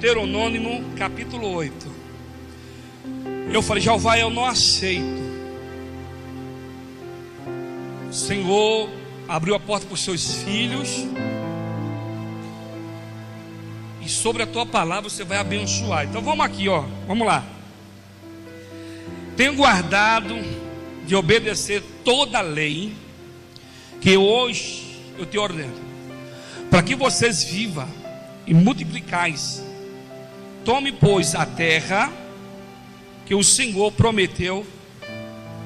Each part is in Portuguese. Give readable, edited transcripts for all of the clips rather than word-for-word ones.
Deuteronômio capítulo 8. Eu falei: Jeová, eu não aceito. O Senhor abriu a porta para os seus filhos, e sobre a tua palavra você vai abençoar. Então vamos aqui, ó, vamos lá. Tenho guardado de obedecer toda a lei que hoje eu te ordeno, para que vocês vivam e multiplicais. Tome, pois, a terra que o Senhor prometeu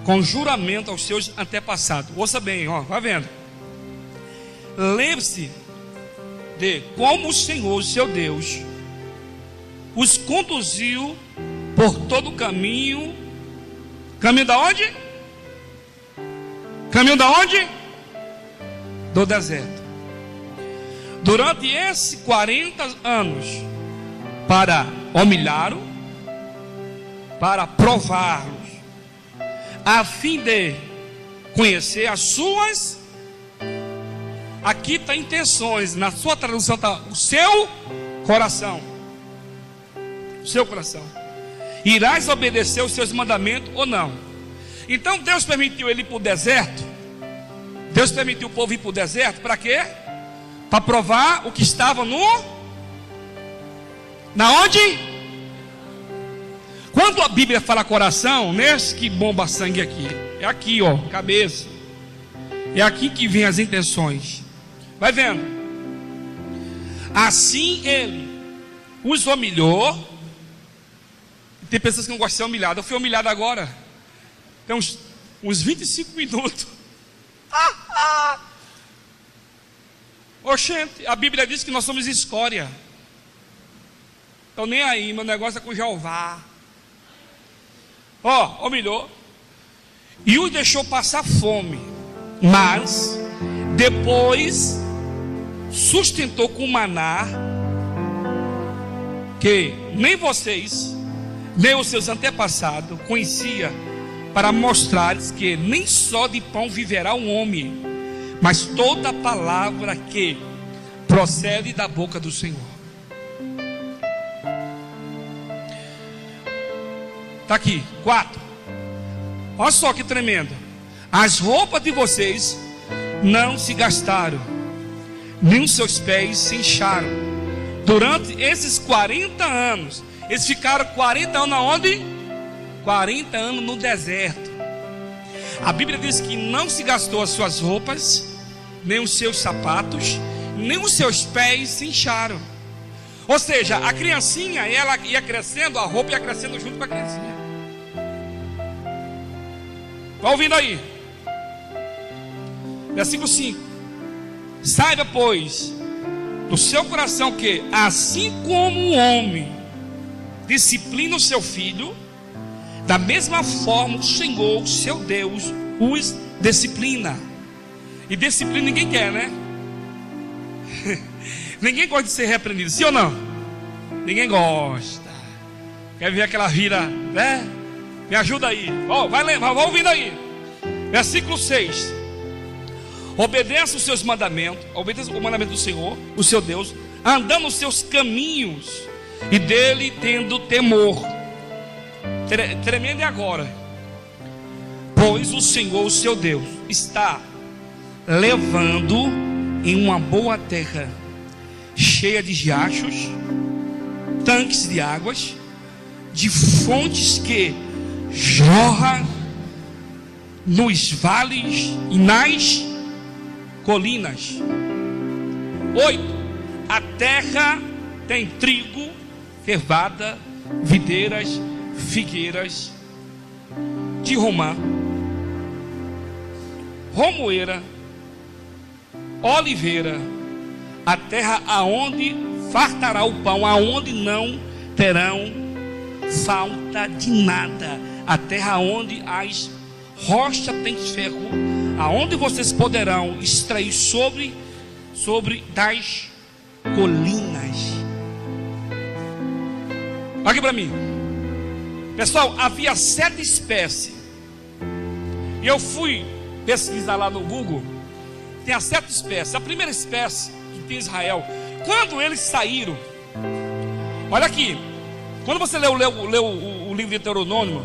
com juramento aos seus antepassados. Ouça bem, ó, vai vendo. Lembre-se de como o Senhor, seu Deus, os conduziu por todo o caminho. Caminho da onde? Caminho da onde? Do deserto. Durante esses 40 anos, para humilhá-lo, para prová-los, a fim de conhecer as suas, aqui está intenções, na sua tradução está o seu coração. O seu coração. Irás obedecer os seus mandamentos ou não? Então Deus permitiu ele ir para o deserto. Deus permitiu o povo ir para o deserto, para quê? Para provar o que estava na onde? Quando a Bíblia fala coração, nesse que bomba sangue aqui, é aqui, ó, cabeça. É aqui que vem as intenções. Vai vendo? Assim ele os humilhou. Tem pessoas que não gostam de ser humilhado. Eu fui humilhado agora. Tem uns 25 minutos. Oxente, a Bíblia diz que nós somos escória. Então nem aí, meu negócio é com Jeová. Ó, humilhou. E os deixou passar fome. Mas depois sustentou com maná, que nem vocês, nem os seus antepassados conhecia, para mostrar que nem só de pão viverá um homem, mas toda palavra que procede da boca do Senhor. Está aqui, 4. Olha só que tremendo. As roupas de vocês não se gastaram, nem os seus pés se incharam. Durante esses 40 anos, eles ficaram 40 anos aonde? 40 anos no deserto. A Bíblia diz que não se gastou as suas roupas, nem os seus sapatos, nem os seus pés se incharam. Ou seja, a criancinha, ela ia crescendo, a roupa ia crescendo junto com a criancinha. Está ouvindo aí? Versículo 5. Saiba, pois, do seu coração que, assim como um homem disciplina o seu filho, da mesma forma o Senhor, seu Deus, os disciplina. E disciplina ninguém quer, né? Ninguém gosta de ser repreendido, sim ou não? Ninguém gosta. Quer ver aquela vira, né? Me ajuda aí. Vai ouvindo aí. Versículo 6. Obedeça os seus mandamentos, obedeça o mandamento do Senhor, o seu Deus, andando nos seus caminhos, e dele tendo temor. Tremendo é agora. Pois o Senhor, o seu Deus, está levando em uma boa terra, cheia de riachos, tanques de águas, de fontes que jorram nos vales e nas colinas. 8. A terra tem trigo, cevada, videiras, figueiras, de romã, romoeira, oliveira. A terra aonde fartará o pão, aonde não terão falta de nada. A terra onde as rochas têm ferro, aonde vocês poderão extrair sobre das colinas. Olha aqui para mim, pessoal. Havia 7 espécies, e eu fui pesquisar lá no Google. Tem as 7 espécies. A primeira espécie que tem Israel, quando eles saíram, Olha aqui, quando você leu o livro de Deuteronômio,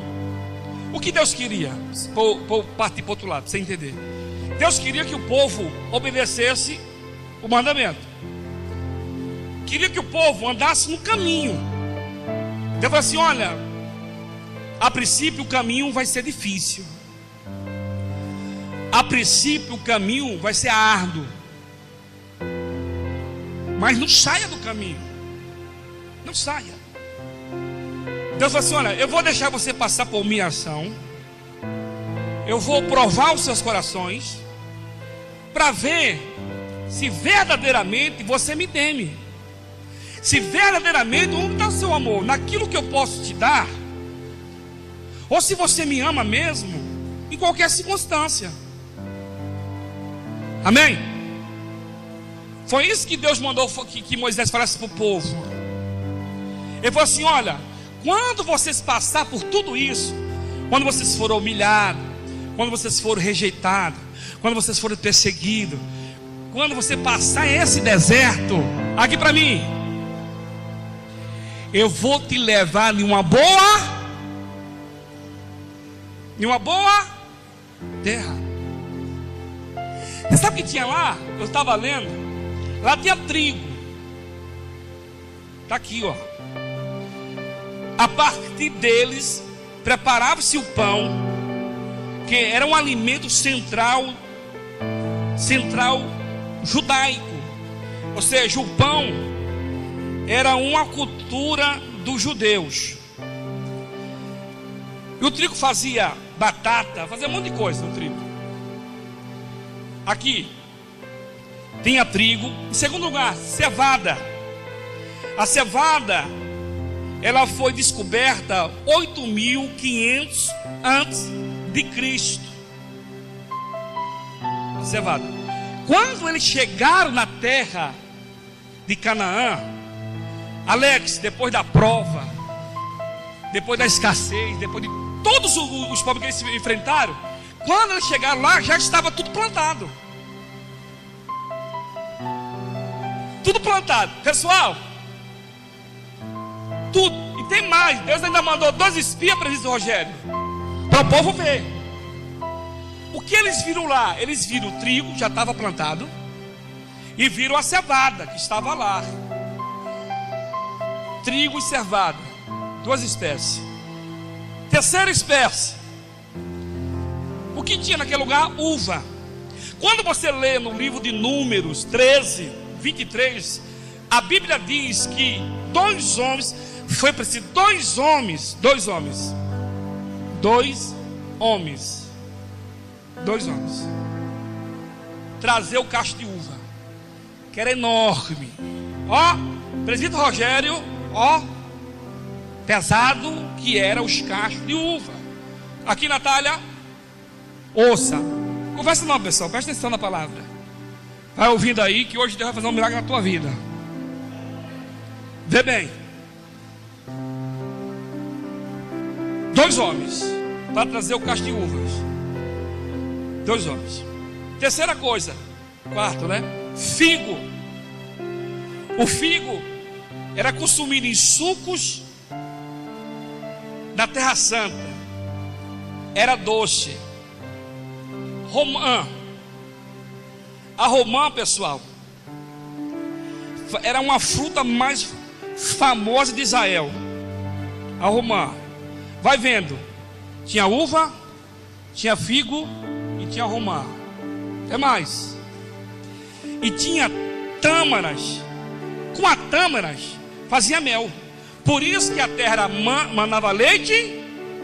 o que Deus queria? Vou partir para o outro lado, para você entender. Deus queria que o povo obedecesse o mandamento, queria que o povo andasse no caminho. Deus falou assim: olha, a princípio o caminho vai ser difícil, a princípio o caminho vai ser árduo, mas não saia do caminho, não saia. Deus falou assim: olha, eu vou deixar você passar por humilhação, eu vou provar os seus corações, para ver se verdadeiramente você me teme, se verdadeiramente onde está o seu amor, naquilo que eu posso te dar, ou se você me ama mesmo, em qualquer circunstância. Amém? Foi isso que Deus mandou que Moisés falasse para o povo. Ele falou assim: olha, quando vocês passar por tudo isso, quando vocês forem humilhados, quando vocês forem rejeitados, quando vocês forem perseguidos, quando você passar esse deserto, aqui para mim, eu vou te levar em uma boa terra. Você sabe o que tinha lá? Eu estava lendo. Lá tinha trigo. Está aqui, ó. A partir deles preparava-se o pão, que era um alimento central judaico. Ou seja, o pão era uma cultura dos judeus. E o trigo fazia batata, fazia um monte de coisa. O trigo aqui tinha trigo. Em segundo lugar, cevada. A cevada, ela foi descoberta 8.500 antes de Cristo. A cevada. Quando eles chegaram na terra de Canaã, Alex, depois da prova, depois da escassez, depois de todos os problemas que eles enfrentaram, quando eles chegaram lá, já estava tudo plantado. Tudo plantado, pessoal. Tudo. E tem mais. Deus ainda mandou 2 espias para o Rogério, para o povo ver. O que eles viram lá? Eles viram o trigo, já estava plantado, e viram a cevada que estava lá. Trigo e cevada, 2 espécies. Terceira espécie, o que tinha naquele lugar? Uva. Quando você lê no livro de Números 13, 23, a Bíblia diz que 2 homens, foi preciso 2 homens, trazer o cacho de uva, que era enorme. Ó, presbítero Rogério, ó, pesado que era os cachos de uva. Aqui, Natália, ouça, conversa não, pessoal, presta atenção na palavra. Vai ouvindo aí, que hoje Deus vai fazer um milagre na tua vida. Vê bem. 2 homens para trazer o cacho de uvas. 2 homens. Terceira coisa, quarto, né? Figo. O figo era consumido em sucos da Terra Santa. Era doce. Romã. A romã, pessoal, era uma fruta mais famosa de Israel. A romã. Vai vendo. Tinha uva, tinha figo e tinha romã. É mais. E tinha tâmaras. Com a tâmaras fazia mel. Por isso que a terra manava leite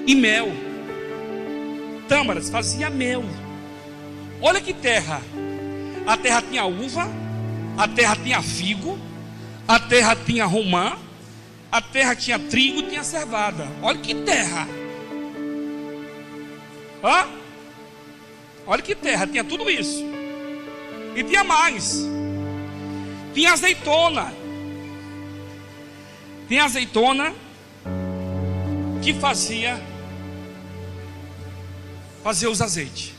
e mel. Tâmaras fazia mel. Olha que terra. A terra tinha uva, a terra tinha figo, a terra tinha romã, a terra tinha trigo, tinha cevada. Olha que terra. Hã? Olha que terra, tinha tudo isso. E tinha mais. Tinha azeitona. Tinha azeitona que fazia os azeites.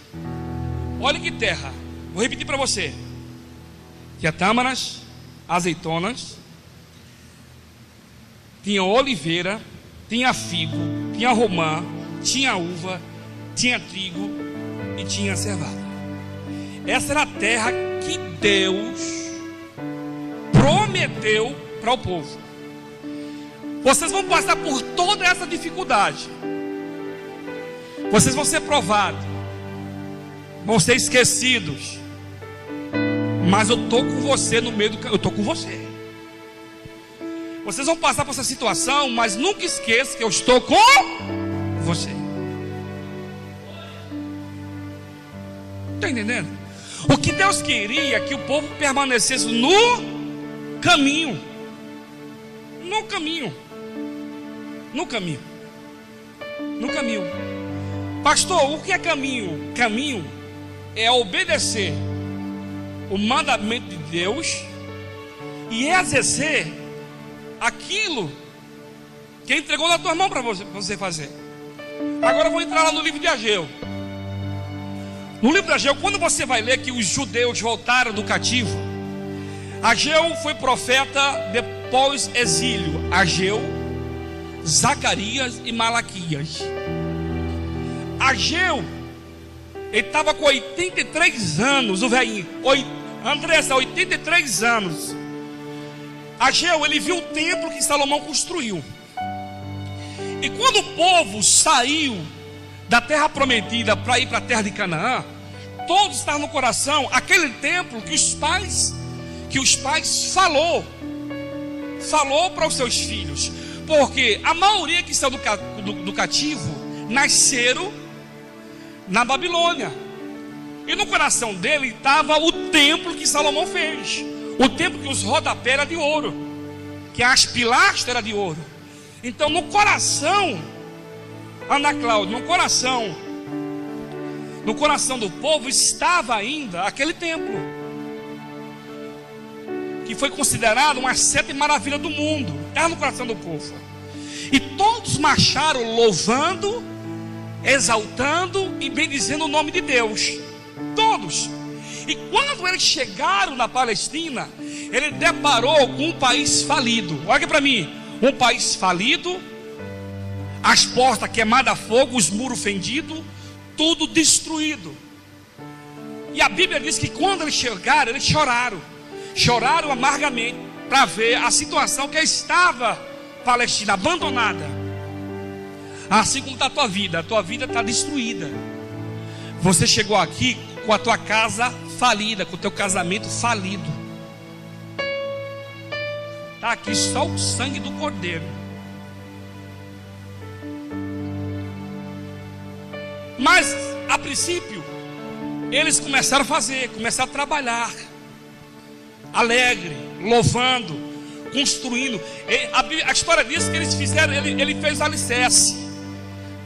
Olha que terra. Vou repetir para você. Tinha tâmaras, azeitonas, tinha oliveira, tinha figo, tinha romã, tinha uva, tinha trigo e tinha cevada. Essa era a terra que Deus prometeu para o povo. Vocês vão passar por toda essa dificuldade. Vocês vão ser provados, vão ser esquecidos. Mas eu estou com você no meio do caminho. Eu estou com você. Vocês vão passar por essa situação, mas nunca esqueça que eu estou com você. Está entendendo? O que Deus queria é que o povo permanecesse no caminho. No caminho. No caminho. No caminho. Pastor, o que é caminho? Caminho é obedecer o mandamento de Deus e exercer aquilo que Ele entregou na tua mão para você fazer. Agora eu vou entrar lá no livro de Ageu. No livro de Ageu, quando você vai ler que os judeus voltaram do cativo, Ageu foi profeta depois exílio. Ageu, Zacarias e Malaquias. Ageu, ele estava com 83 anos, o velhinho. Andressa, 83 anos. Ageu, ele viu o templo que Salomão construiu. E quando o povo saiu da terra prometida para ir para a terra de Canaã, todos estavam no coração aquele templo que os pais falou para os seus filhos. Porque a maioria que saiu do cativo nasceram na Babilônia. E no coração dele estava o templo que Salomão fez. O templo que os rodapés eram de ouro, que as pilastras eram de ouro. Então no coração, Ana Cláudia, no coração do povo estava ainda aquele templo, que foi considerado uma sete maravilha do mundo. Estava no coração do povo. E todos marcharam louvando, exaltando e bendizendo o nome de Deus. Todos. E quando eles chegaram na Palestina, ele deparou com um país falido. Olha aqui para mim. Um país falido, as portas queimadas a fogo, os muros fendidos, tudo destruído. E a Bíblia diz que quando eles chegaram, eles choraram amargamente, para ver a situação que estava Palestina abandonada. Assim como está a tua vida está destruída. Você chegou aqui com a tua casa falida, com o teu casamento falido. Está aqui só o sangue do Cordeiro. Mas a princípio eles começaram a trabalhar alegre, louvando, construindo. A história diz que eles fizeram, ele fez o alicerce.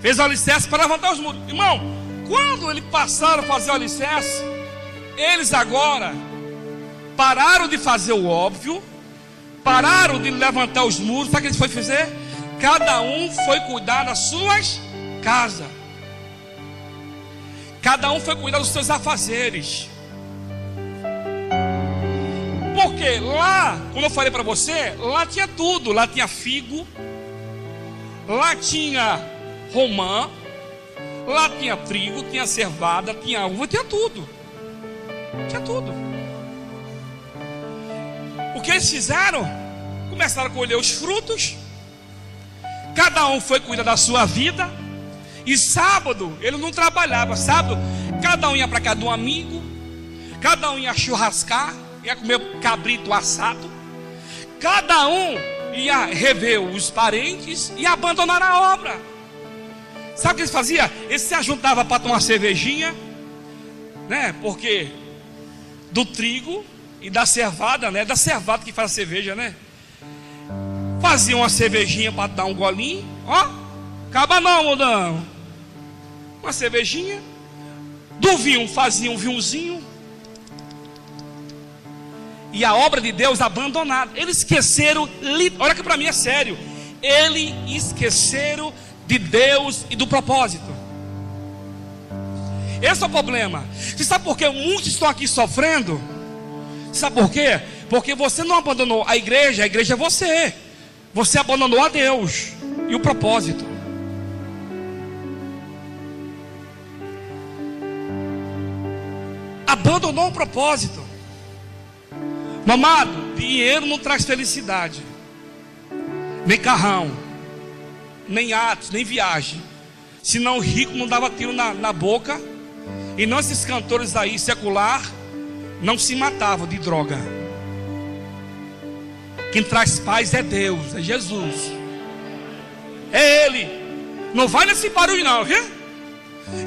Fez o alicerce para levantar os muros. Irmão, quando eles passaram a fazer o alicerce, eles agora pararam de fazer o óbvio, pararam de levantar os muros. Sabe o que eles foram fazer? Cada um foi cuidar das suas casas. Cada um foi cuidar dos seus afazeres. Porque lá, como eu falei para você, lá tinha tudo. Lá tinha figo, lá tinha romã, lá tinha trigo, tinha cevada, tinha uva, tinha tudo. Tinha tudo. O que eles fizeram? Começaram a colher os frutos. Cada um foi cuidar da sua vida. E sábado, ele não trabalhava. Sábado, cada um ia para casa de um amigo. Cada um ia churrascar, ia comer cabrito assado. Cada um ia rever os parentes e abandonar a obra. Sabe o que eles faziam? Eles se juntavam para tomar cervejinha, né? Porque do trigo e da cevada, né? Da cevada que faz a cerveja, né? Faziam uma cervejinha para dar um golinho. Ó, acaba não, mudão. Uma cervejinha. Do vinho faziam um vinhozinho. E a obra de Deus abandonada. Eles esqueceram. Olha que para mim é sério. Eles esqueceram de Deus e do propósito. Esse é o problema. Você sabe por que muitos estão aqui sofrendo? Sabe por quê? Porque você não abandonou a igreja é você. Você abandonou a Deus e o propósito. Abandonou o propósito. Meu amado, dinheiro não traz felicidade, nem carrão, nem atos, nem viagem. Senão o rico não dava tiro na boca. E não esses cantores aí secular não se matavam de droga. Quem traz paz é Deus, é Jesus, é Ele. Não vai nesse barulho não, viu?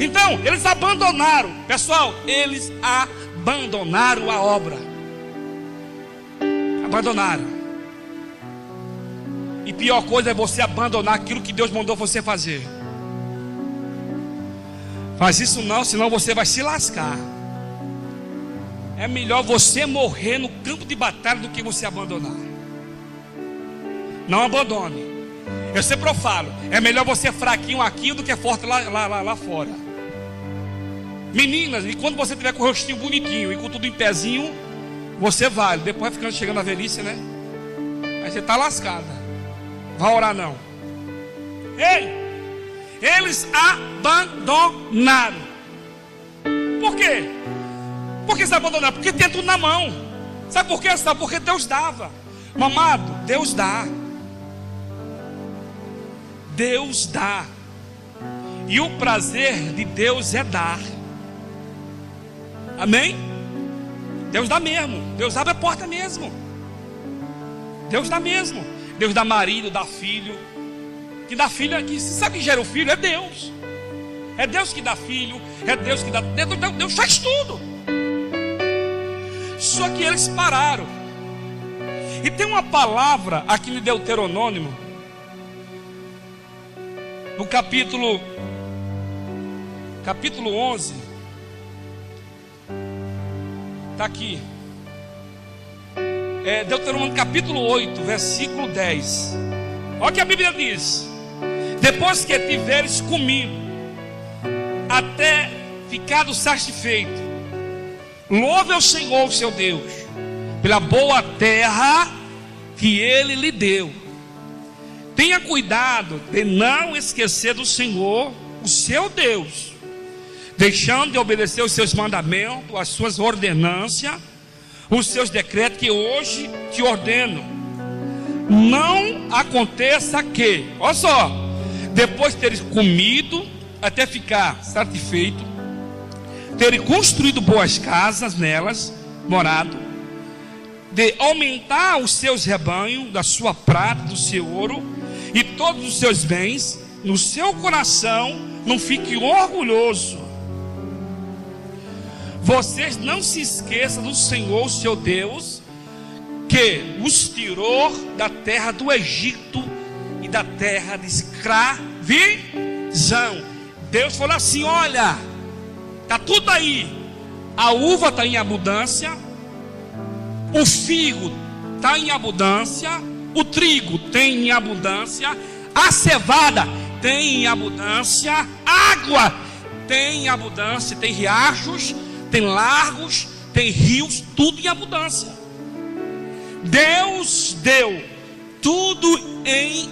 Então, eles abandonaram. Pessoal, eles abandonaram a obra. Abandonaram. E pior coisa é você abandonar aquilo que Deus mandou você fazer. Faz isso não, senão você vai se lascar. É melhor você morrer no campo de batalha do que você abandonar. Não abandone. Eu sempre falo, é melhor você fraquinho aqui do que forte lá fora. Meninas, e quando você tiver com o rostinho bonitinho e com tudo em pezinho, você vale. Depois vai chegando na velhice, né? Aí você está lascada. Vai orar não. Ei! Eles abandonaram. Por quê? Por que eles abandonaram? Porque tem tudo na mão. Sabe por quê? Sabe? Porque Deus dava. Mamado, Deus dá. Deus dá. E o prazer de Deus é dar. Amém? Deus dá mesmo. Deus abre a porta mesmo. Deus dá mesmo. Deus dá marido, dá filho. Que dá filho aqui. Você sabe que gera o filho? É Deus. É Deus que dá filho. É Deus que dá. Deus faz tudo. Só que eles pararam. E tem uma palavra aqui no Deuteronômio, no capítulo 11. Está aqui. Deuteronômio capítulo 8, versículo 10. Olha o que a Bíblia diz. Depois que tiveres comido, até ficado satisfeito, louve ao Senhor seu Deus, pela boa terra que Ele lhe deu. Tenha cuidado de não esquecer do Senhor, o seu Deus, deixando de obedecer os seus mandamentos, as suas ordenâncias, os seus decretos que hoje te ordeno. Não aconteça que, olha só, depois de teres comido, até ficar satisfeito, terem construído boas casas nelas, morado, de aumentar os seus rebanhos, da sua prata, do seu ouro e todos os seus bens, no seu coração não fique orgulhoso. Vocês não se esqueçam do Senhor, seu Deus, que os tirou da terra do Egito e da terra de escravidão. Deus falou assim: olha, está tudo aí. A uva está em abundância, o figo está em abundância, o trigo tem em abundância, a cevada tem em abundância, água tem em abundância, tem riachos, tem lagos, tem rios, tudo em abundância. Deus deu tudo em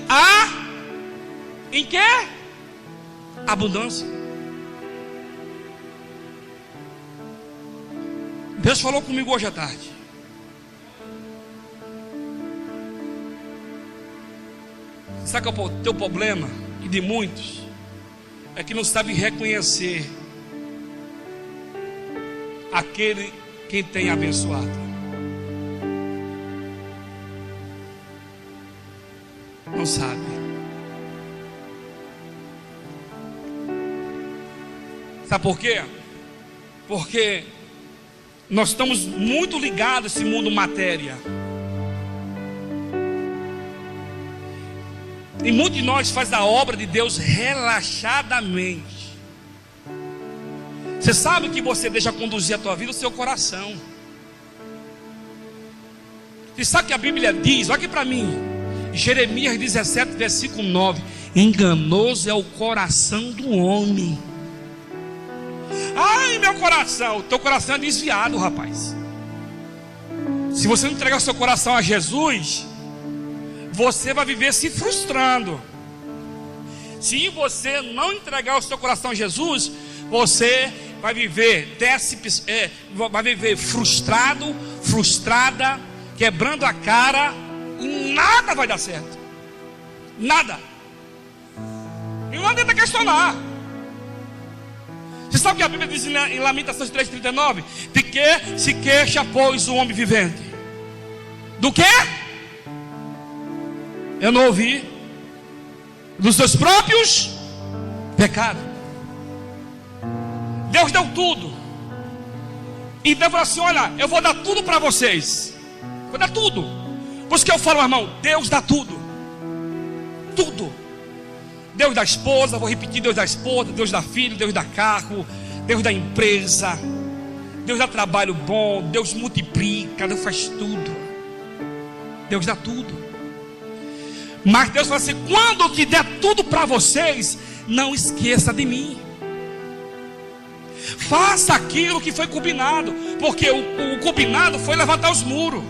quê? Abundância. Deus falou comigo hoje à tarde. Sabe qual é o teu problema? E de muitos é que não sabe reconhecer aquele quem tem abençoado. Não sabe. Sabe por quê? Porque nós estamos muito ligados a esse mundo matéria. E muitos de nós faz a obra de Deus relaxadamente. Você sabe que você deixa conduzir a tua vida o seu coração. Você sabe que a Bíblia diz, olha aqui para mim, Jeremias 17, versículo 9: enganoso é o coração do homem. Ai, meu coração, o teu coração é desviado, rapaz. Se você não entregar o seu coração a Jesus, você vai viver se frustrando. Se você não entregar o seu coração a Jesus, você vai viver vai viver frustrado, frustrada, quebrando a cara, e nada vai dar certo. Nada. E não adianta questionar. Você sabe o que a Bíblia diz em Lamentações 3,39? De que se queixa, pois, o homem vivente? Do que? Eu não ouvi. Dos seus próprios pecados. Deus deu tudo. E Deus falou assim: olha, eu vou dar tudo para vocês. Vou dar tudo. Por isso que eu falo, irmão, Deus dá tudo. Tudo. Deus da esposa, vou repetir: Deus da esposa, Deus da filha, Deus da carro, Deus da empresa, Deus dá trabalho bom, Deus multiplica, Deus faz tudo. Deus dá tudo. Mas Deus fala assim: quando eu te der tudo para vocês, não esqueça de mim. Faça aquilo que foi combinado. Porque o combinado foi levantar os muros.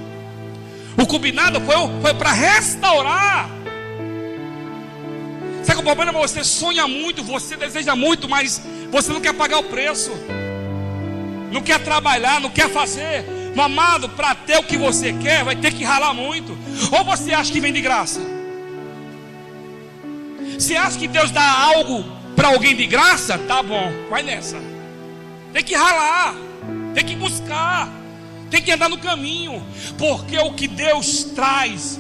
O combinado foi para restaurar. Sabe que o problema é: você sonha muito, você deseja muito, mas você não quer pagar o preço, não quer trabalhar, não quer fazer. Meu amado, para ter o que você quer, vai ter que ralar muito. Ou você acha que vem de graça? Você acha que Deus dá algo para alguém de graça? Tá bom, vai nessa. Tem que ralar, tem que buscar, tem que andar no caminho. Porque o que Deus traz,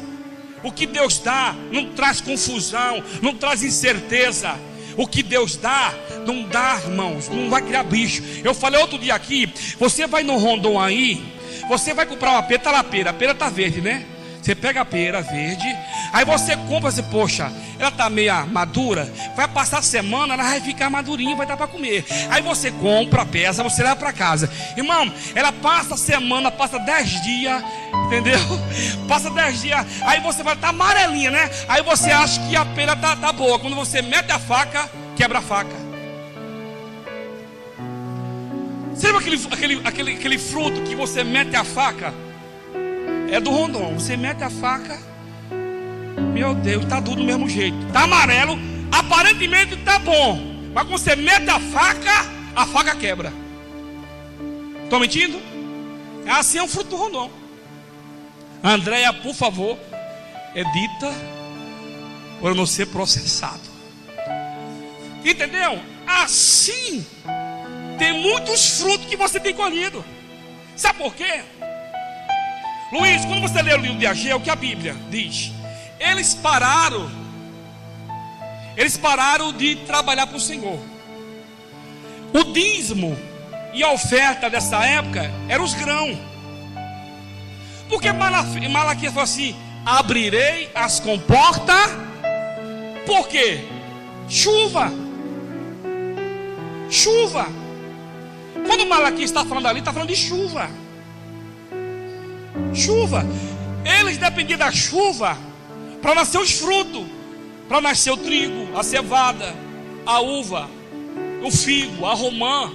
o que Deus dá, não traz confusão, não traz incerteza. O que Deus dá, não dá, irmãos, não vai criar bicho. Eu falei outro dia aqui: você vai no Rondon aí, você vai comprar uma pera, tá lá a pera tá verde, né? Você pega a pera verde, aí você compra assim: poxa, ela tá meia madura, vai passar a semana, ela vai ficar madurinha, vai dar para comer. Aí você compra, pesa, você leva para casa. Irmão, ela passa a semana, passa 10 dias, entendeu? Passa 10 dias, aí você vai estar amarelinha, né? Aí você acha que a pera tá boa. Quando você mete a faca, quebra a faca. Você lembra aquele fruto que você mete a faca? É do Rondon. Você mete a faca, meu Deus, está tudo do mesmo jeito. Está amarelo, aparentemente está bom. Mas quando você mete a faca quebra. Estou mentindo? É assim, é um fruto do Rondon. Andréia, por favor, edita para não ser processado. Entendeu? Assim, tem muitos frutos que você tem colhido. Sabe por quê? Luiz, quando você lê o livro de Ageu, o que a Bíblia diz? Eles pararam de trabalhar para o Senhor. O dízimo e a oferta dessa época eram os grãos. Porque Malaquias falou assim: abrirei as comportas. Por quê? Chuva. Chuva. Quando Malaquias está falando ali, está falando de chuva. Chuva. Eles dependiam da chuva para nascer os frutos, para nascer o trigo, a cevada, a uva, o figo, a romã.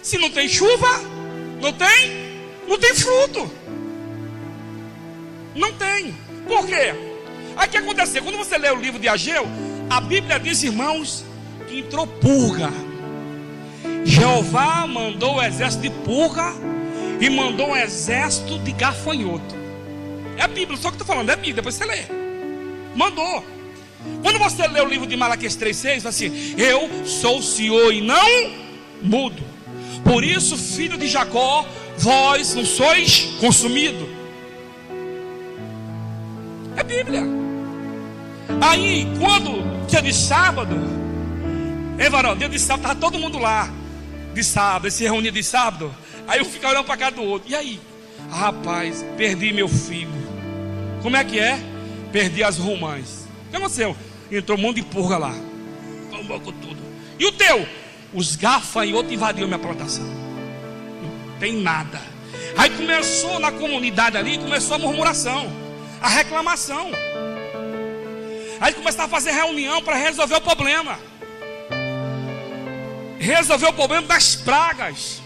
Se não tem chuva, não tem fruto. Não tem. Por quê? Aí o que aconteceu? Quando você lê o livro de Ageu, a Bíblia diz, irmãos, que entrou purga. Jeová mandou o exército de purga e mandou um exército de gafanhoto. É a Bíblia, só que estou falando, é a Bíblia, depois você lê. Mandou. Quando você lê o livro de Malaquias 3,6, fala assim: eu sou o Senhor e não mudo. Por isso, filho de Jacó, vós não sois consumido. É Bíblia. Aí, quando dia de sábado, varão, dia de sábado, estava todo mundo lá de sábado, se reunia de sábado. Aí eu ficava olhando para cá do outro. E aí? Rapaz, perdi meu figo. Como é que é? Perdi as romãs. O que aconteceu? Entrou um monte de purga lá. Tomou com tudo. E o teu? Os gafanhotos invadiram minha plantação. Não tem nada. Aí começou na comunidade ali, começou a murmuração, a reclamação. Aí começaram a fazer reunião para resolver o problema. Resolver o problema das pragas.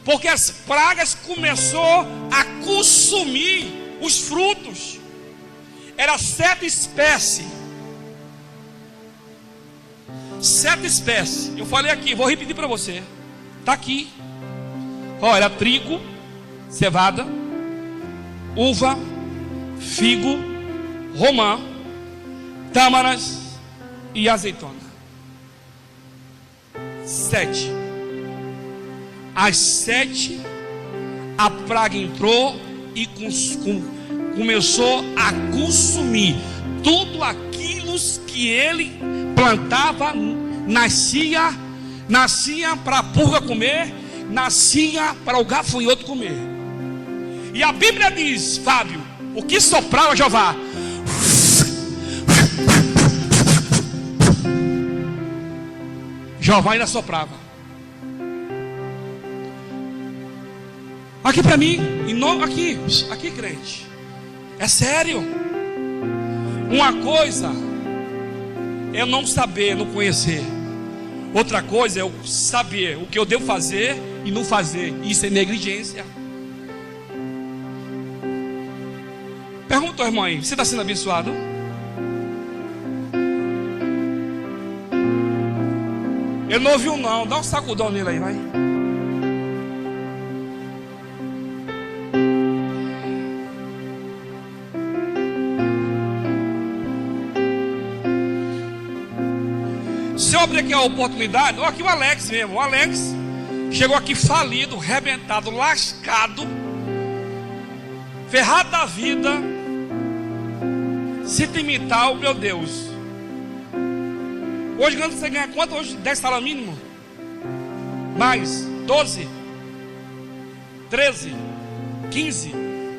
Porque as pragas começou a consumir os frutos. Era 7 espécies. 7 espécies. Eu falei aqui, vou repetir para você. Está aqui. Olha, era trigo, cevada, uva, figo, romã, tâmaras e azeitona. 7. Às 7, a praga entrou e começou a consumir tudo aquilo que ele plantava. Nascia para a purga comer, nascia para o gafanhoto comer. E a Bíblia diz, Fábio, o que soprava Jeová? Jeová ainda soprava. Aqui para mim, aqui crente, é sério. Uma coisa é eu não saber, não conhecer. Outra coisa é eu saber o que eu devo fazer e não fazer. Isso é negligência. Pergunta ao irmão aí, você está sendo abençoado? Ele não ouviu não, dá um sacudão nele aí, vai. Se eu abrir aqui a oportunidade, olha aqui o Alex mesmo. O Alex chegou aqui falido, arrebentado, lascado, ferrado da vida, sentimental, meu Deus. Hoje você ganha quanto? Hoje 10 salário mínimo? Mais 12, 13,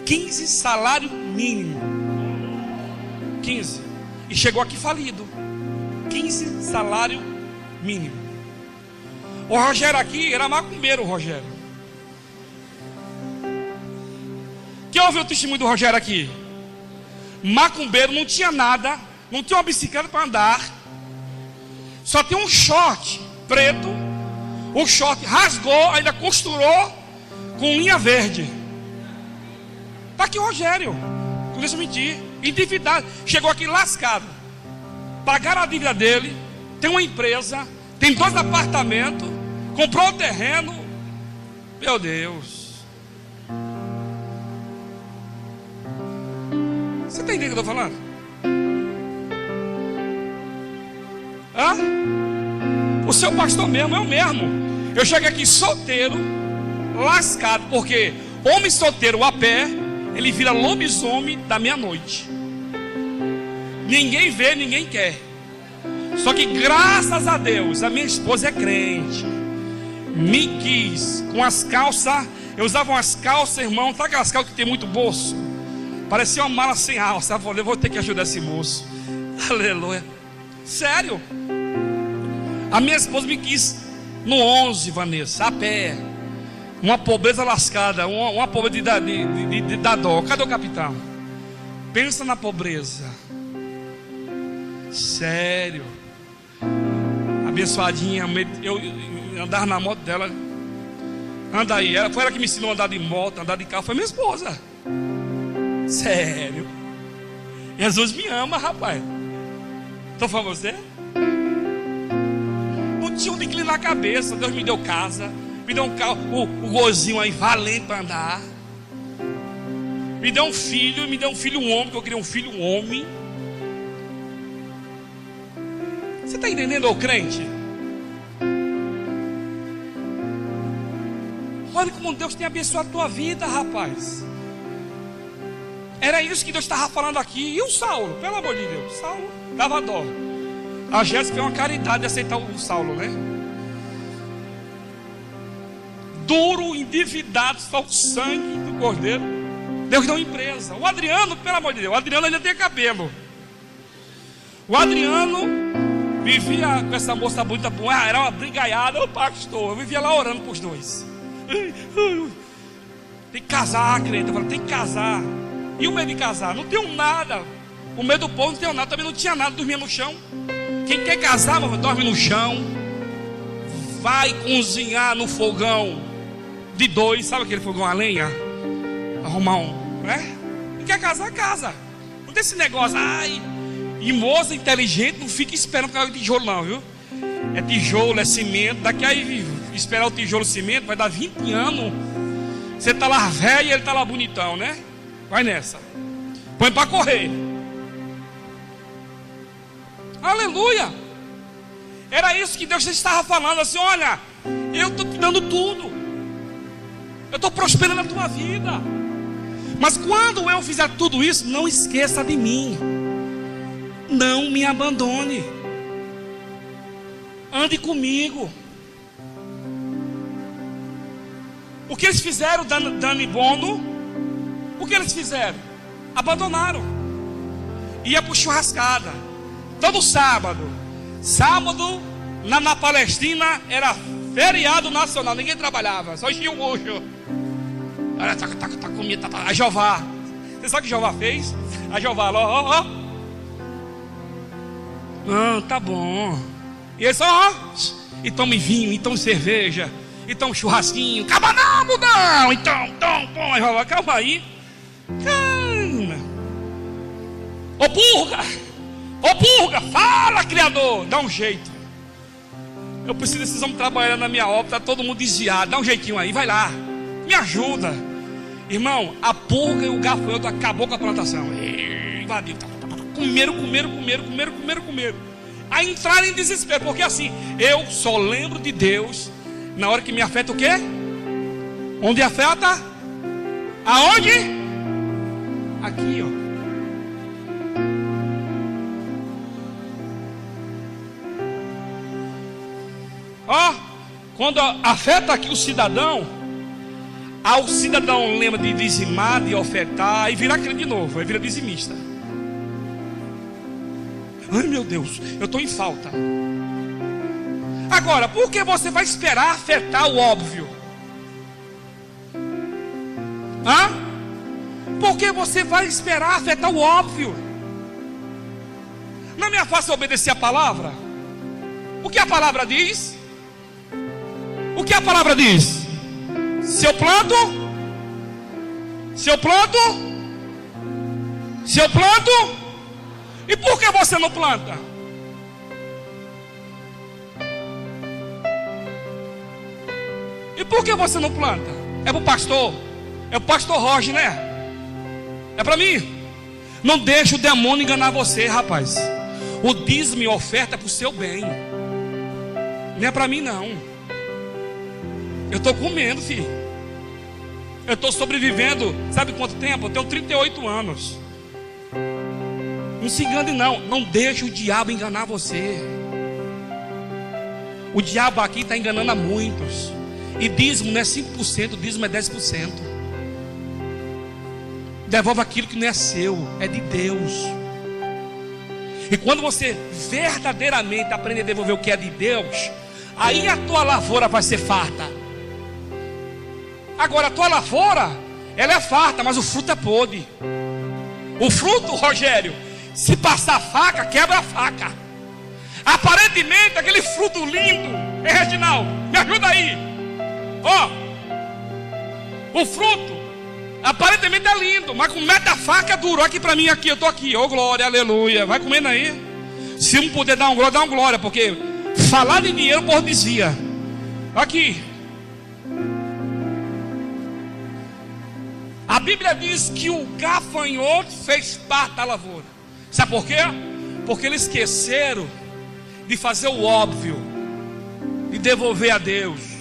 15 salário mínimo. 15. E chegou aqui falido. 15 salário mínimo. O Rogério aqui era macumbeiro, o Rogério. Quem ouviu o testemunho do Rogério aqui? Macumbeiro, não tinha nada, não tinha uma bicicleta para andar, só tinha um short preto. O short rasgou, ainda costurou com linha verde. Está aqui o Rogério, não deixa eu mentir, endividado, chegou aqui lascado. Pagaram a dívida dele, tem uma empresa, tem 2 apartamentos, comprou o terreno. Meu Deus. Você está entendendo o que eu estou falando? Hã? O seu pastor mesmo é o mesmo. Eu cheguei aqui solteiro, lascado, porque homem solteiro a pé, ele vira lobisomem da meia-noite. Ninguém vê, ninguém quer. Só que graças a Deus, a minha esposa é crente. Me quis com as calças. Eu usava umas calças, irmão. Sabe aquelas calças que tem muito bolso? Parecia uma mala sem alça. Eu falei, eu vou ter que ajudar esse moço. Aleluia. Sério. A minha esposa me quis no 11, Vanessa, a pé. Uma pobreza lascada, uma pobreza de dar dó. Cadê o capitão? Pensa na pobreza. Sério. Abençoadinha, eu andava na moto dela. Anda aí, foi ela que me ensinou a andar de moto, andar de carro, foi minha esposa. Sério. Jesus me ama, rapaz. Estou falando você? Não tinha onde inclinar a cabeça. Deus me deu casa, me deu um carro, o gozinho aí valente para andar. Me deu um filho um homem, que eu queria um filho um homem. Você está entendendo, ô crente? Olha como Deus tem abençoado a tua vida, rapaz. Era isso que Deus estava falando aqui. E o Saulo, pelo amor de Deus, Saulo dava dó. A Jéssica é uma caridade de aceitar o Saulo, né? Duro, endividado, só o sangue do cordeiro. Deus deu uma empresa. O Adriano, pelo amor de Deus, o Adriano ainda tem cabelo. O Adriano vivia com essa moça bonita, era uma brigaiada, o pastor. Eu vivia lá orando para os dois. Tem que casar, crente. Eu falei, tem que casar. E o medo de casar? Não tenho nada. O medo do povo não tenho nada. Também não tinha nada, dormia no chão. Quem quer casar, dorme no chão. Vai cozinhar no fogão de 2. Sabe aquele fogão a lenha? Arrumar um, né? Quem quer casar, casa. Não desse negócio. Ai, e moça inteligente não fica esperando por causa de tijolo não, viu? É tijolo, é cimento. Daqui aí esperar o tijolo cimento vai dar 20 anos. Você tá lá velho e ele tá lá bonitão, né? Vai nessa. Põe para correr. Aleluia. Era isso que Deus estava falando assim: olha, eu estou te dando tudo, eu estou prosperando a tua vida, mas quando eu fizer tudo isso, não esqueça de mim, não me abandone, ande comigo. O que eles fizeram, Dani e Bono? O que eles fizeram? Abandonaram. Ia para churrascada todo sábado. Sábado na Palestina era feriado nacional, ninguém trabalhava, só enchia o bucho. Olha, tá comida, tá. A Jeová, você sabe o que Jeová fez? A Jeová, ó. Ah, tá bom. E eles só, e tome vinho, e tome cerveja, e tome churrasquinho. Calma não, mudão. Então, a Jeová, calma aí. Calma. Ô purga, fala, Criador, dá um jeito. Eu preciso desses homens trabalhando na minha obra, tá todo mundo desviado, dá um jeitinho aí, vai lá, me ajuda. Irmão, a purga e o gafanhoto acabou com a plantação. Invadiu, comeram. Aí entraram em desespero, porque assim, eu só lembro de Deus na hora que me afeta o quê? Onde afeta? Aonde? Aqui, ó. Ó, quando afeta aqui o cidadão, o cidadão lembra de dizimar, de ofertar, e vira aquele de novo, aí vira dizimista. Ai meu Deus, eu estou em falta. Agora, por que você vai esperar afetar o óbvio? Por que você vai esperar afetar o óbvio? Não me é fácil obedecer a palavra? O que a palavra diz? O que a palavra diz? Se eu planto, e por que você não planta? E por que você não planta? É para o pastor? É o pastor Roger, né? É para mim? Não deixe o demônio enganar você, rapaz. O dízimo e oferta é para o seu bem. Não é para mim não. Eu estou comendo, filho. Eu estou sobrevivendo. Sabe quanto tempo? Eu tenho 38 anos. Não se engane não. Não deixe o diabo enganar você. O diabo aqui está enganando a muitos. E dízimo não é 5%, dízimo é 10%. Devolva aquilo que não é seu, é de Deus. E quando você verdadeiramente aprender a devolver o que é de Deus, aí a tua lavoura vai ser farta. Agora a tua lavoura, ela é farta, mas o fruto é podre. O fruto, Rogério, se passar a faca, quebra a faca. Aparentemente aquele fruto lindo, Reginaldo, me ajuda aí. O fruto aparentemente é lindo, mas com meta a faca é duro. Olha aqui para mim, aqui, eu estou aqui, glória, aleluia. Vai comendo aí. Se não puder dar um glória, dá um glória, porque falar de dinheiro o povo desvia. Aqui. A Bíblia diz que o gafanhoto fez parte da lavoura. Sabe por quê? Porque eles esqueceram de fazer o óbvio, de devolver a Deus.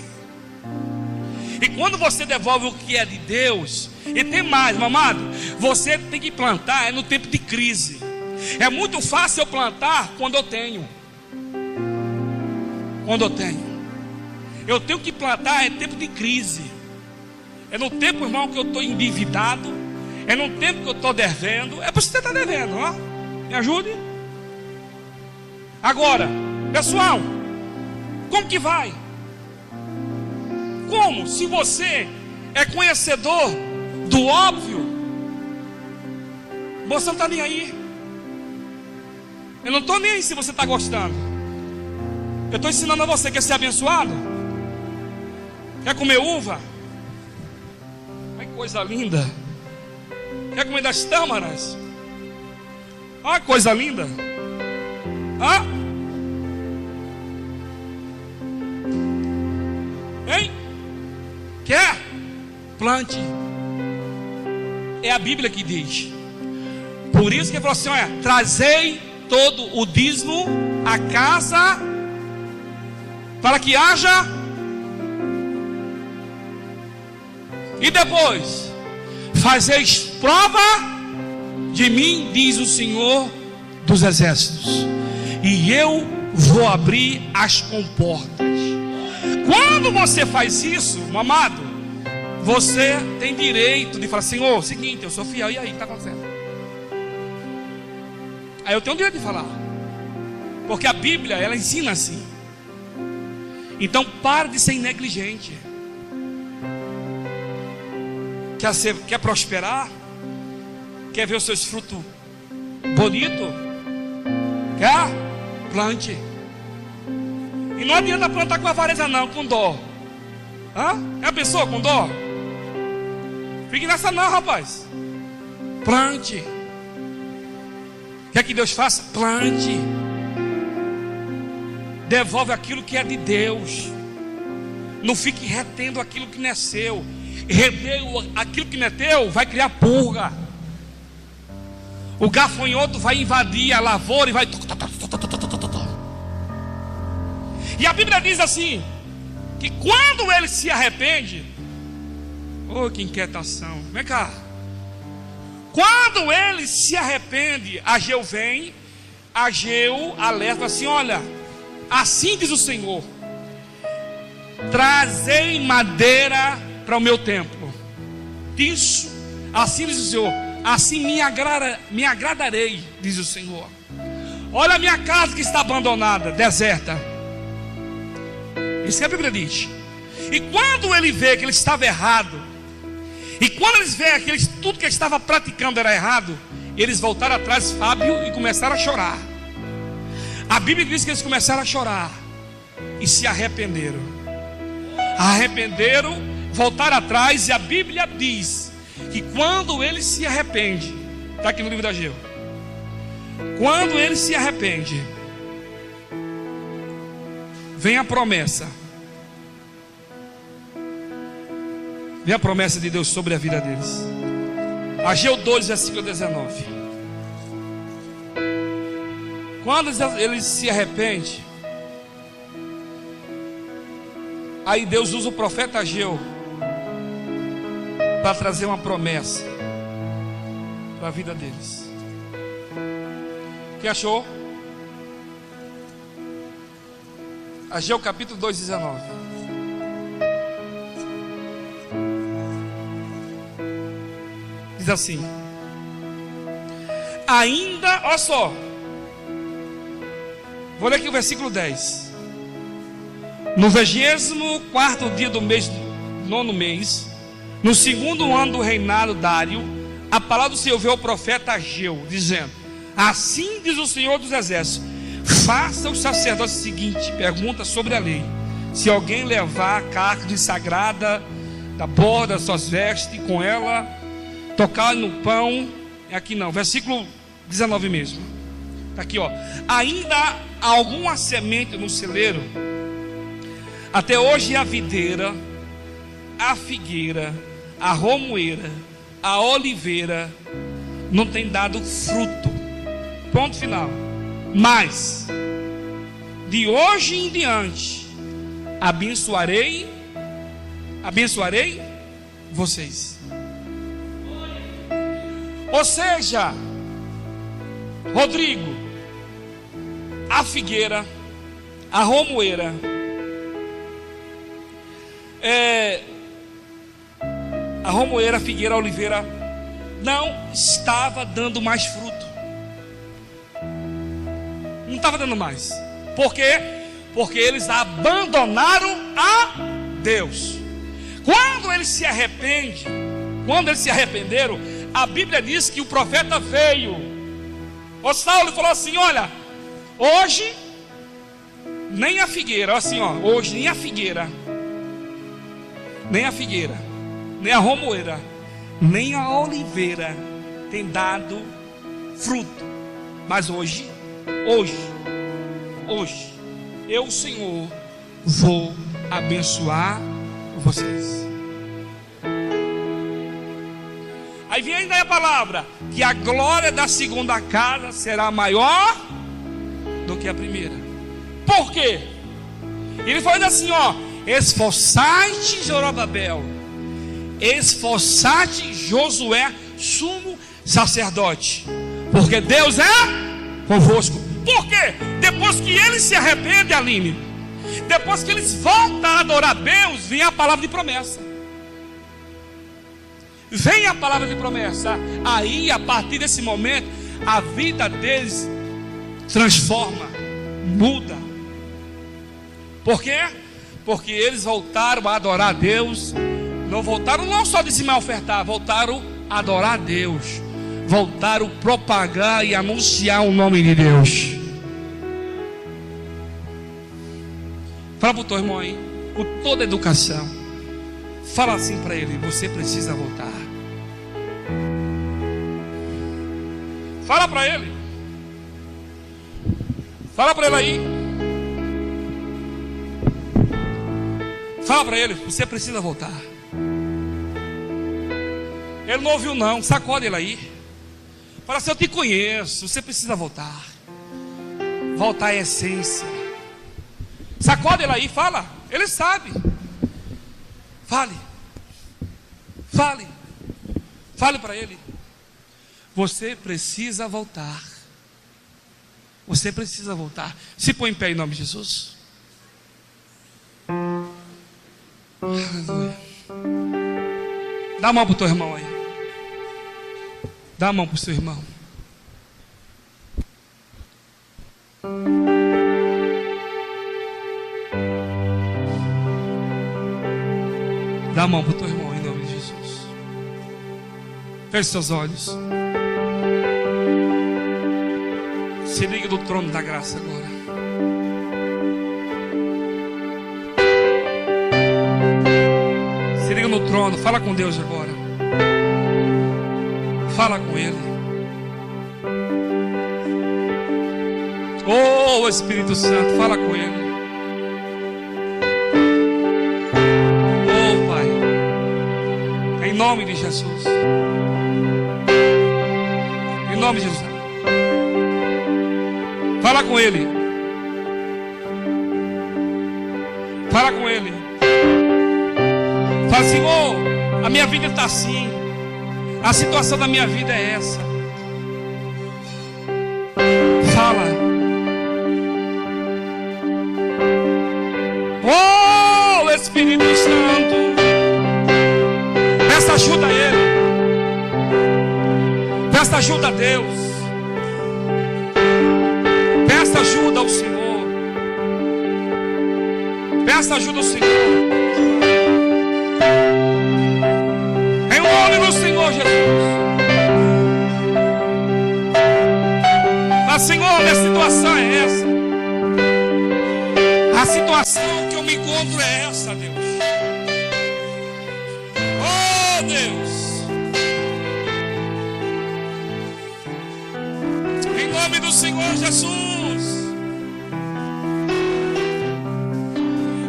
E quando você devolve o que é de Deus, e tem mais, meu amado, você tem que plantar no tempo de crise. É muito fácil eu plantar quando eu tenho. Eu tenho que plantar em tempo de crise. É no tempo, irmão, que eu estou endividado. É no tempo que eu estou devendo. É para você estar devendo, ó. Me ajude. Agora, pessoal, como que vai? Como? Se você é conhecedor do óbvio, você não está nem aí. Eu não estou nem aí se você está gostando. Eu estou ensinando a você. Quer ser abençoado? Quer comer uva? Ai, coisa linda. Quer comer das tâmaras? Olha que coisa linda. Hã? Hein? Quer? Plante. É a Bíblia que diz. Por isso que ele falou assim: olha, trazei todo o dízimo à casa, para que haja. E depois, fazeis prova de mim, diz o Senhor dos Exércitos, e eu vou abrir as comportas. Quando você faz isso, meu amado, você tem direito de falar: Senhor, seguinte, eu sou fiel, e aí, o que está acontecendo? Aí eu tenho o direito de falar, porque a Bíblia, ela ensina assim. Então pare de ser negligente. Quer prosperar? Quer ver os seus frutos bonitos? Quer? Plante. E não adianta plantar com avareza não, com dó. Hã? É a pessoa com dó? Fique nessa não, rapaz. Plante. Quer que Deus faça? Plante. Devolve aquilo que é de Deus. Não fique retendo aquilo que não é seu. Reteu aquilo que não é teu, vai criar pulga. O gafanhoto vai invadir a lavoura e vai. E a Bíblia diz assim: que quando ele se arrepende, oh, que inquietação, vem cá. Quando ele se arrepende, Ageu vem, Ageu alerta assim: olha, assim diz o Senhor, trazei madeira para o meu templo. Isso, assim diz o Senhor, assim me agradarei, diz o Senhor. Olha a minha casa que está abandonada, deserta. Isso que a Bíblia diz. E quando ele vê que ele estava errado, e quando eles veem que tudo que ele estava praticando era errado, eles voltaram atrás, Fábio, e começaram a chorar. A Bíblia diz que eles começaram a chorar e se arrependeram. Voltaram atrás, e a Bíblia diz que quando ele se arrepende, está aqui no livro de Ageu, quando ele se arrepende, vem a promessa. Vem a promessa de Deus sobre a vida deles. Ageu 2, versículo 19. Quando eles se arrependem, aí Deus usa o profeta Ageu para trazer uma promessa para a vida deles. Quem achou? Ageu capítulo 2, 19. Diz assim: ainda, olha só, vou ler aqui o versículo 10. No 24º dia do mês, 9º mês, no 2º ano do reinado Dário, a palavra do Senhor veio ao profeta Ageu, dizendo: assim diz o Senhor dos Exércitos, faça os sacerdotes o seguinte, pergunta sobre a lei: se alguém levar a carne sagrada da borda das suas vestes, e com ela tocar no pão, aqui não, versículo 19 mesmo, está aqui, ó: ainda há alguma semente no celeiro? Até hoje a videira, a figueira, a romoeira, a oliveira não tem dado fruto. Ponto final. Mas de hoje em diante abençoarei vocês. Ou seja, Rodrigo, a figueira, a romoeira, a romoeira, a figueira, a oliveira não estava dando mais fruto. Não estava dando mais. Por quê? Porque eles abandonaram a Deus. Quando eles se arrependeram, a Bíblia diz que o profeta veio. O Saulo falou assim: olha, hoje nem a figueira, assim, ó, hoje nem a figueira, nem a romoeira, nem a oliveira tem dado fruto. Mas hoje, eu, Senhor, vou abençoar vocês. Aí vem ainda a palavra, que a glória da segunda casa será maior do que a primeira. Por quê? Ele falou assim, ó: esforçai-te, Zorobabel, esforçai-te, Josué, sumo sacerdote, porque Deus é convosco. Por quê? Depois que eles se arrependem, Aline, depois que eles voltam a adorar Deus, vem a palavra de promessa. Vem a palavra de promessa. Aí, a partir desse momento, a vida deles transforma, muda. Por quê? Porque eles voltaram a adorar a Deus. Não voltaram não só a dizimar, ofertar, voltaram a adorar a Deus. Voltaram a propagar e anunciar o nome de Deus. Fala para o teu irmão aí, com toda a educação. Fala assim para ele: você precisa voltar. Fala para ele. Fala para ele aí. Fala para ele: você precisa voltar. Ele não ouviu não, sacode ele aí. Fala assim: eu te conheço, você precisa voltar. Voltar à essência. Sacode ele aí, fala. Ele sabe. Fale. Fale. Fale para ele. Você precisa voltar. Você precisa voltar. Se põe em pé em nome de Jesus. Aleluia. Dá a mão para o teu irmão aí. Dá a mão para o seu irmão. Dá a mão para o teu irmão em nome de Jesus. Feche seus olhos. Se liga do trono da graça agora. Se liga no trono. Fala com Deus agora. Fala com Ele. Oh, Espírito Santo, fala com Ele. Oh, Pai, em nome de Jesus. Em nome de Jesus. Fala com Ele. Fala com Ele. Fala, Senhor, a minha vida está assim. A situação da minha vida é essa. Fala. Oh, Espírito Santo, peça ajuda a Ele. Peça ajuda a Deus. Peça ajuda ao Senhor. Peça ajuda ao Senhor. Em nome do Senhor Jesus. Mas, Senhor, minha situação é essa. A situação que eu me encontro é essa, Deus. Oh, Deus. Em nome do Senhor Jesus.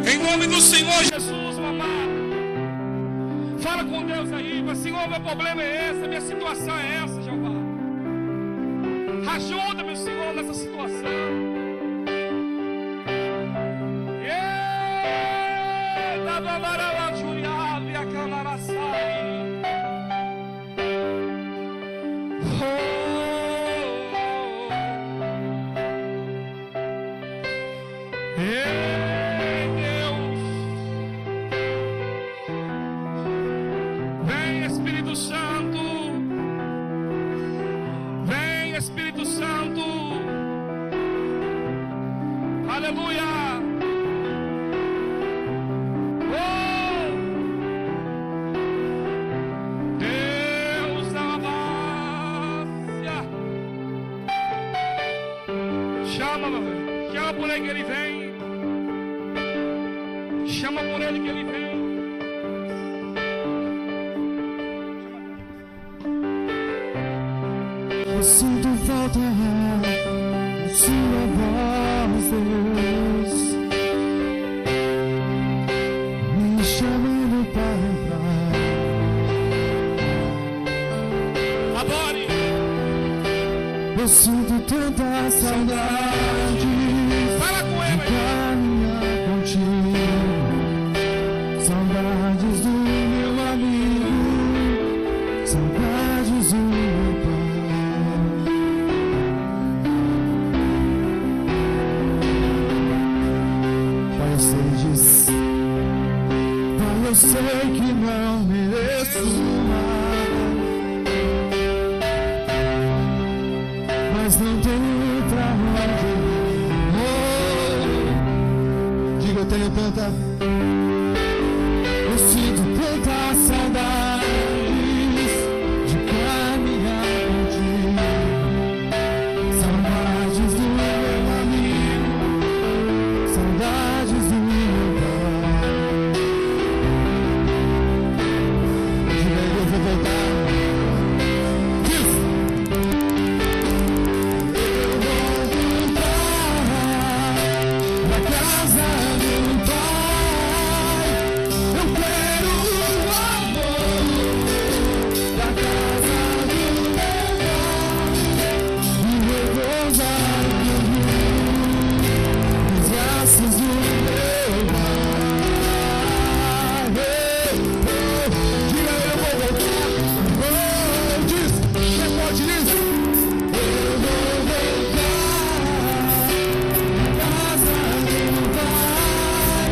Em nome do Senhor Jesus, mamãe. Fala com Deus aí. Mas, Senhor, meu problema é esse. Minha situação é essa, Jeová. Ajuda-me, Senhor, nessa situação. Vem, Espírito Santo. Vem, Espírito Santo. Aleluia. Oh, Deus da abácia. Chama por ele que ele vem. Chama por ele que ele vem. Eu sinto falta da sua voz, Deus, me chamando para entrar. Adore. Eu sinto tanta saudade. Fala com ele. Caminhar contigo. Saudades do meu amigo. Saudades do meu pai. Pai, eu sei disso. Pai, eu sei que não mereço mais, mas não tenho pra onde ir. Diga, eu tenho tanta. Eu sinto tanta saudades de caminhar contigo. Saudades do meu amigo. Saudades do meu pai. Diga aí, eu vou voltar. Diz. Eu vou voltar pra casa do pai. Eu quero o amor da casa do meu pai. E repousar nos braços do meu pai. Diga, eu vou voltar. Diz, responde nisso. Eu vou voltar pra casa do pai.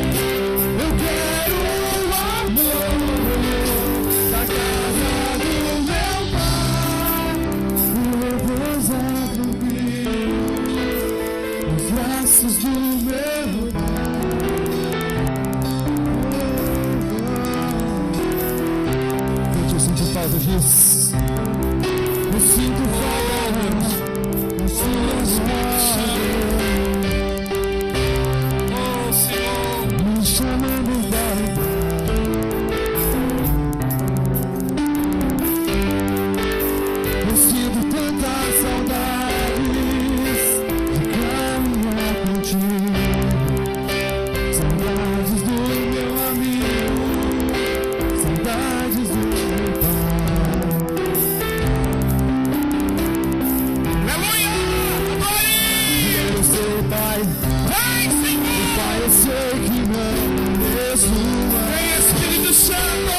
Eu quero o amor da casa do meu pai. E repousar tranquilo nos braços do meu pai. Gente, eu sinto falta disso. Eu sinto falta das suas mãos Oh, Senhor. me chamando da Eu sinto tantas saudades de caminhar contigo. Saudades do meu amigo. Saudades do meu pai. Aleluia. Adore. Eu sei, Pai. Vai, Senhor. Pai, eu sei que não mereço mais, Vem, Espírito Santo.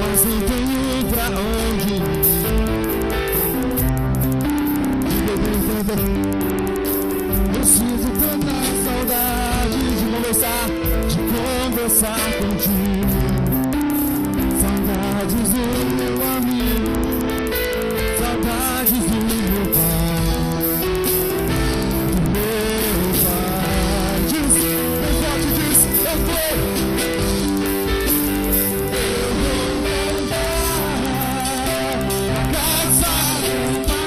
mas não tenho pra onde ir. Diga, eu tenho tanta. Eu sinto tanta saudade de conversar contigo. Saudades do meu amigo. Saudades do meu pai. Do meu pai. Diz, bem forte, diz, eu vou. Eu vou voltar pra casa do pai.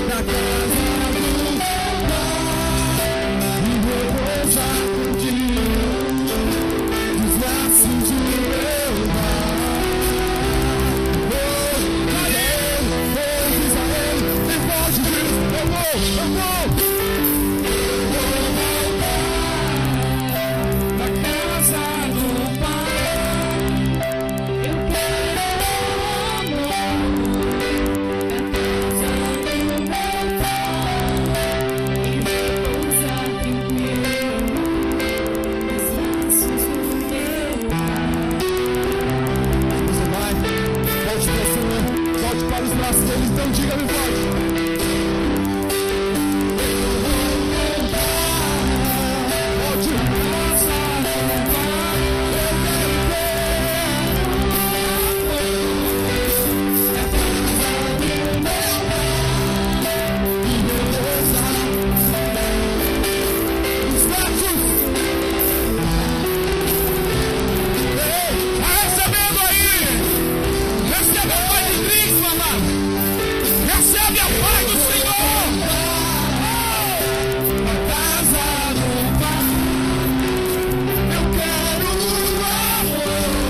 Da casa do meu pai. E repousar contigo nos braços do meu pai. Oh, diz a ele, bem forte, diz, eu vou. Da casa do Pai. Eu quero amor da casa do meu pai e repousar tranquilo nos braços do meu pai. Você vai, volte para o Senhor, volte para os braços dele, então diga bem forte. Volte. Os braços. Tá recebendo aí. Recebe a paz de Cristo, amado. Recebe a paz do Senhor. Na casa do Pai, eu quero o amor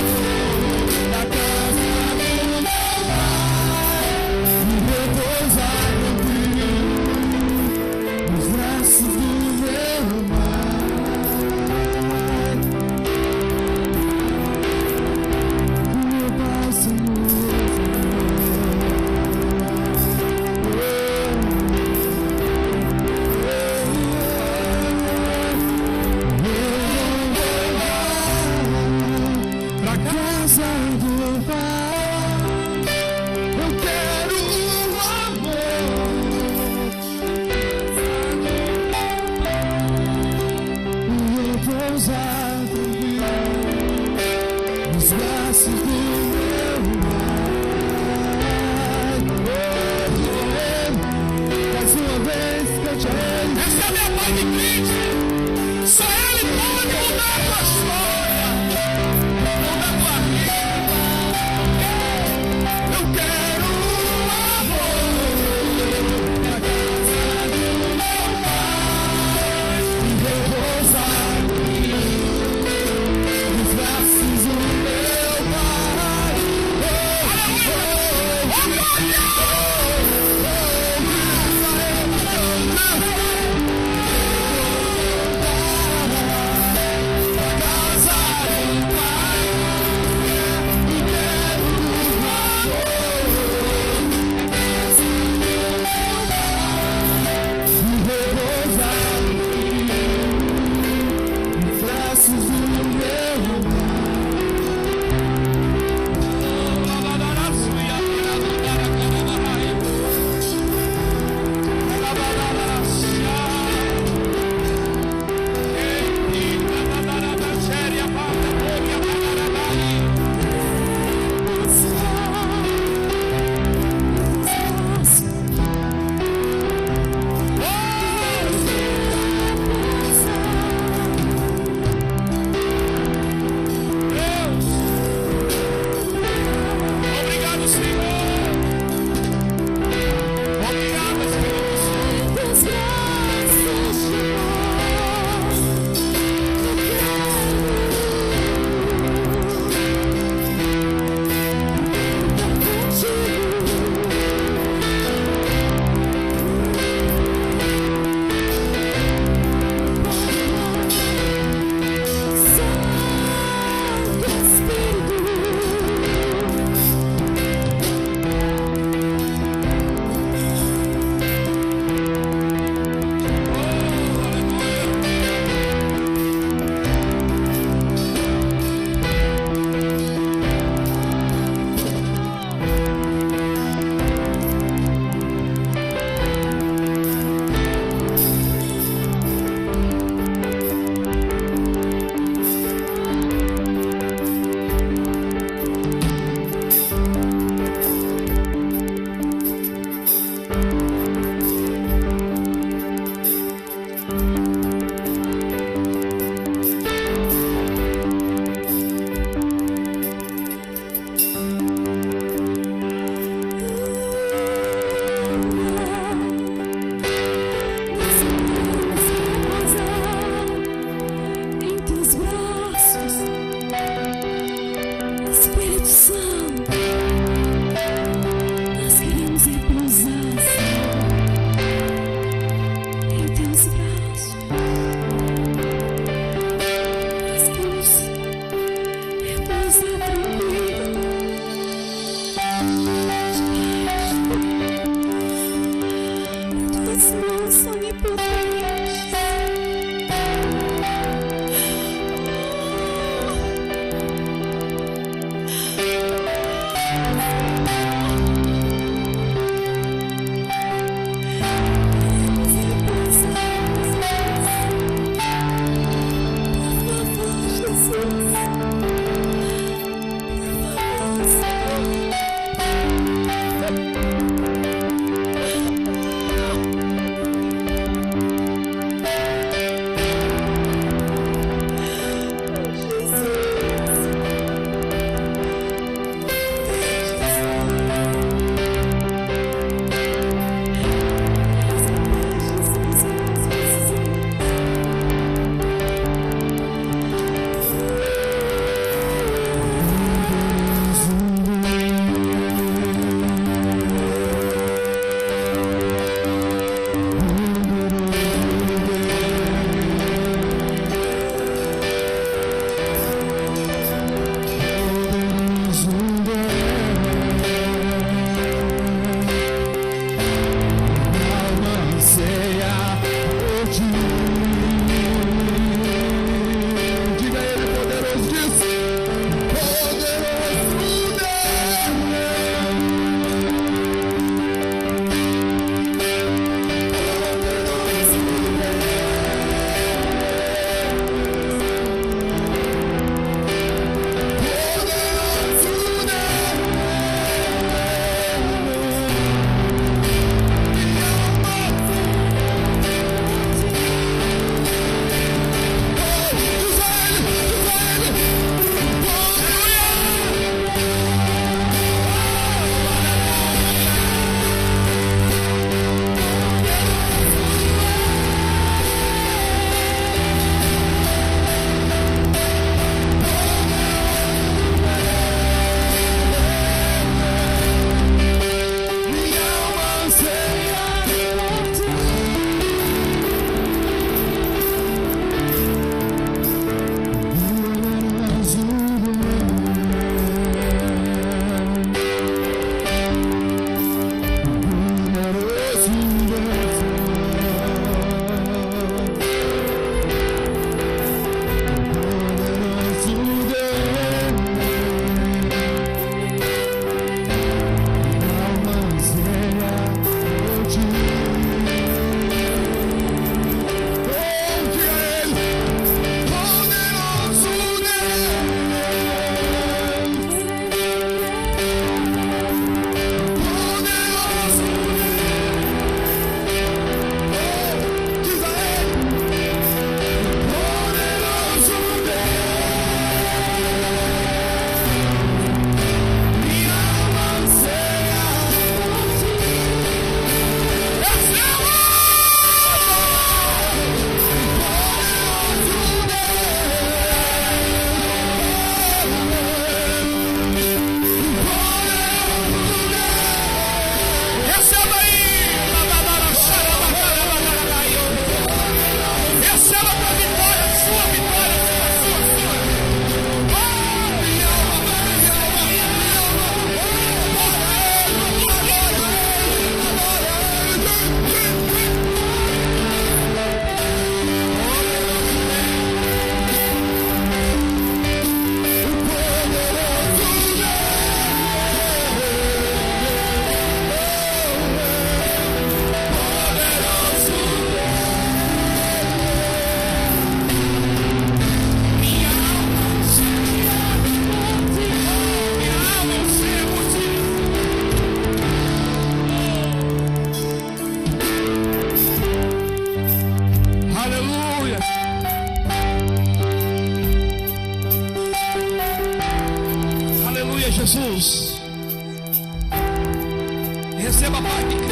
Receba a paz de Cristo.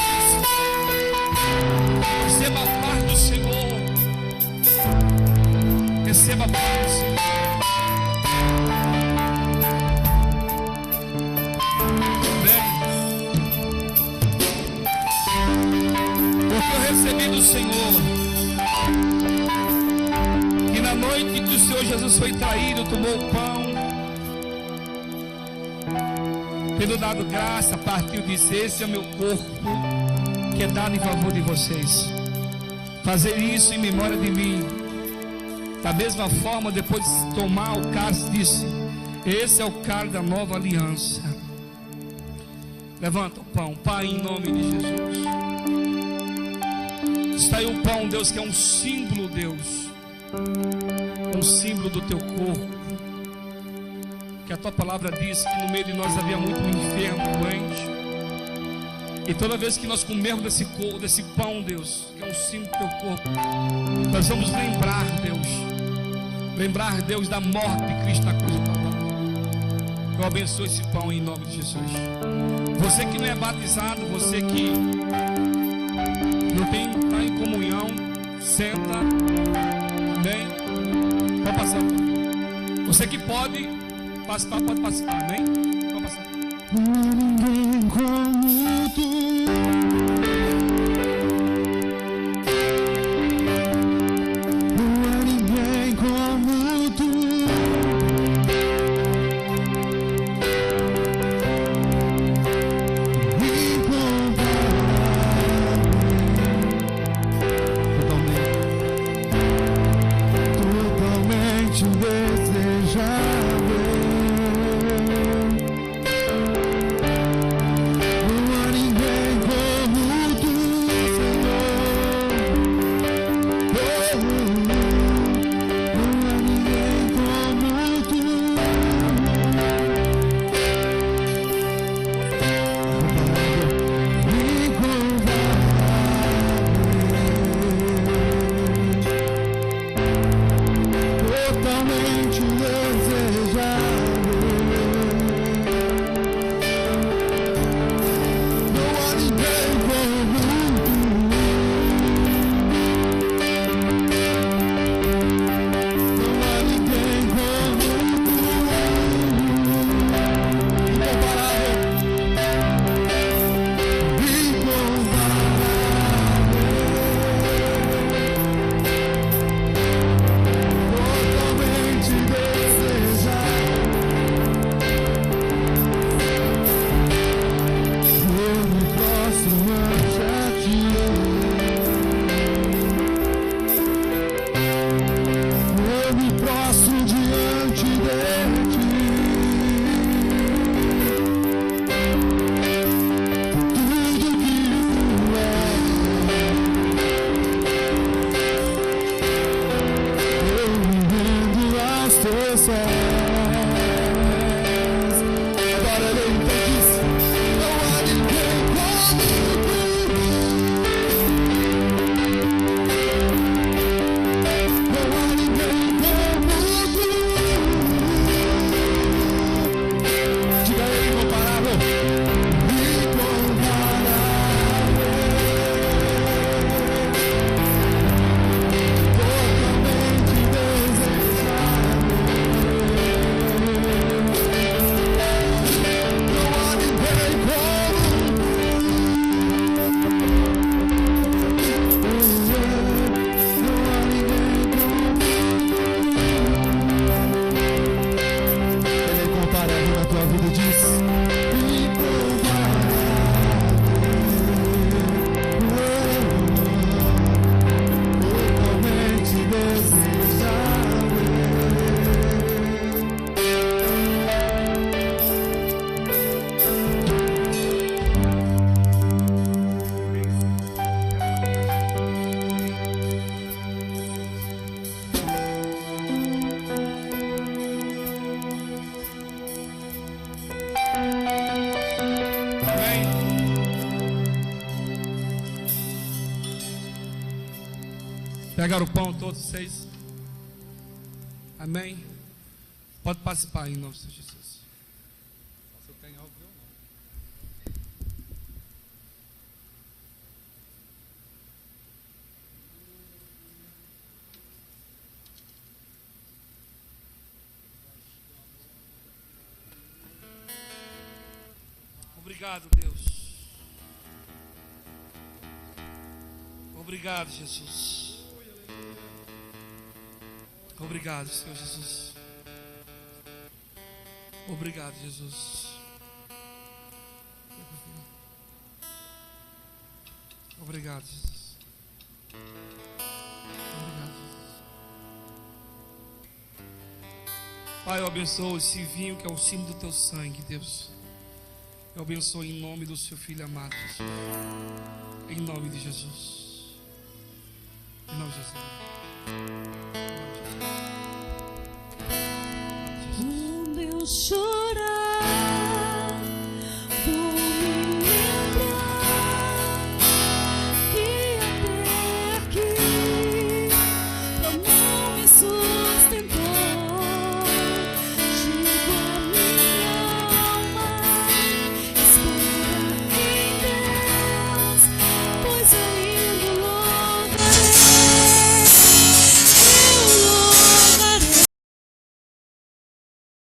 Receba a paz do Senhor. Receba a paz do Senhor. Porque eu recebi do Senhor que na noite que o Senhor Jesus foi traído, tomou o pão, tendo dado graça, partiu e disse: esse é o meu corpo que é dado em favor de vocês. Fazer isso em memória de mim. Da mesma forma, depois de tomar o cálice, disse: esse é o cálice da nova aliança. Levanta o pão. Pai, em nome de Jesus, está aí o pão, Deus, que é um símbolo, Deus, um símbolo do teu corpo. Que a tua palavra diz que no meio de nós havia muito enfermo, doente. E toda vez que nós comermos desse pão, Deus, que é um símbolo do teu corpo, nós vamos lembrar, Deus, da morte de Cristo na cruz do Calvário. Eu abençoo esse pão em nome de Jesus. Você que não é batizado, você que não está em comunhão, senta, amém? Pode passar. Você que pode participar, pode participar, amém? Pode passar. Não há ninguém como tu. Não há ninguém como tu. Totalmente desejável. Não há ninguém como tu, Senhor. Não há ninguém como tu. Totalmente desejável. Não há ninguém como tu. Não há ninguém como tu. Totalmente desejável. Eu me prostro ante a ti. Eu me prostro diante de ti. Tudo que tu és, eu me rendo aos teus pés. Agora ele então diz: não há ninguém como tu. Não há ninguém como tu. Diga ele: incomparável. Incomparável. Totalmente desejável. Não há ninguém como Não há ninguém como Ele é incomparável na tua vida, diz. Totalmente desejável. Amém. Pegaram o pão todos vocês? Amém. Pode participar em nome de Jesus. Obrigado, Deus. Obrigado, Jesus. Obrigado, Senhor Jesus. Obrigado, Jesus. Obrigado, Jesus. Obrigado, Jesus. Pai, eu abençoo esse vinho que é o símbolo do teu sangue, Deus. Eu abençoo em nome do seu Filho amado, Jesus. Em nome de Jesus. Em nome de Jesus. Quando eu choro